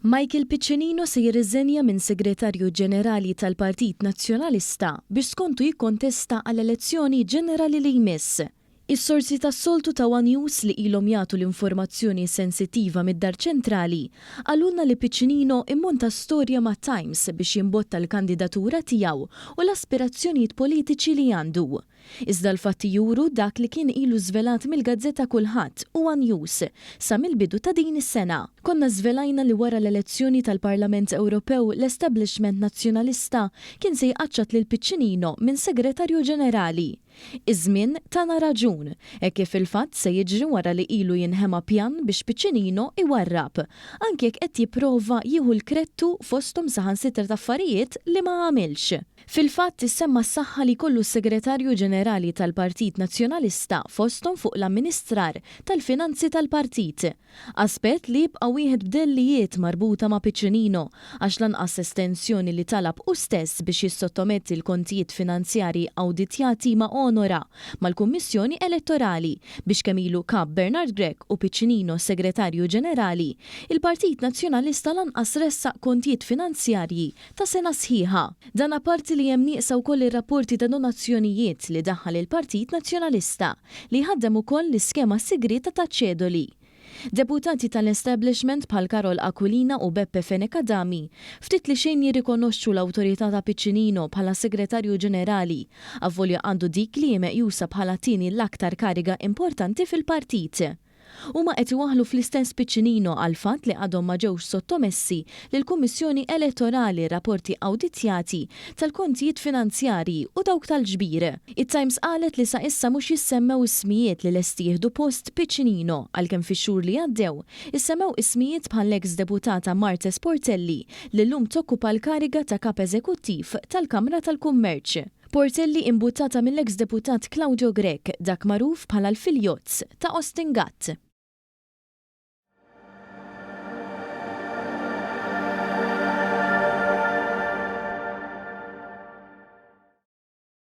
Michael Piccinino se jirriżenja minn Segretarju Ġenerali tal-Partit Nazzjonalista biex skont jikkontesta għall-elezzjoni ġenerali li jmiss. Is-sorsi tas-soltu ta' One News li ilhom jagħtu l-informazzjoni sensittiva mid-Dar Ċentrali għalulna li Piccinino immonta storja ma' Times biex jimbotta l-kandidatura tiegħu u l-aspirazzjonijiet politiċi li għandu. Iżda l-fatti juru dak li kien ilu żvelat mill-Gazzetta Kulħadd u One News sa mill-bidu ta' din is-sena. Konna żvelajna li wara l-elezzjoni tal-Parlament Ewropew l-establishment nazzjonalista kien se jqaċċat lil Piccinino minn Segretarju Ġenerali. Iż-żmien tana raġun, hekk kif il-fatt se jiġri wara li ilu jinħema pjan biex Piccinino iwarrab, anke jekk qed jipprova jieħu l-krettu fosthom saħansitra ta' affarijiet li ma għamilx. Fil-fatt issemma s-saħħa li kollu s-Segretarju Ġenerali tal-Partit Nazzjonalista fosthom fuq l-amministrar tal-finanzi tal-partit. Aspett li jibqa' wieħed b'dellijiet marbuta ma' Piccinino għax lanqas estensjoni li talab hu stess biex jissottometti l-kontijiet finanzjarji awditjati ma' onora mal-Kummissjoni Elettorali biex kemm ilu kap Bernard Grech u Piccinino Segretarju Ġenerali, il-Partit Nazzjonalista lanqas ressaq kontijiet finanzjarji ta' sena sħiħa. Dan apparti li hemm nieqsa wkoll ir-rapporti ta' donazzjonijiet li daħħal il-Partit Nazzjonalista li ħaddem ukoll l-iskema sigrita ta' ċedoli. Deputati tal-establishment bħal Karol Aquilina u Beppe Fenekadami ftit li xejn jirrikonoxxu l-awtorità ta' Piccinino bħala Segretarju Ġenerali, avvolja għandu dik li meqjusa bħala tieni l-aktar kariga importanti fil-partit. Huma qed iwaħħlu fl-istess Piccinino għal fatt li għadhom ma ġewx sottomessi lill-Kummissjoni Elettorali rapporti awditjati tal-kontijiet finanzjarji u dawk tal-ġbir. It-Times qalet li sa issa mhux jissemmew ismijiet li lesti jieħdu post Piccinino għalkemm fix-xhur li għaddew issemmew ismijiet bħall-eks deputata Marta Sportelli li llum tokkupa l-kariga ta' kap eżekuttiv tal-Kamra tal-Kummerċ. Portelli imbuttata mill-eks deputat Claudio Grech, dak magħruf bħala l-filjozz ta' Austin Gatt.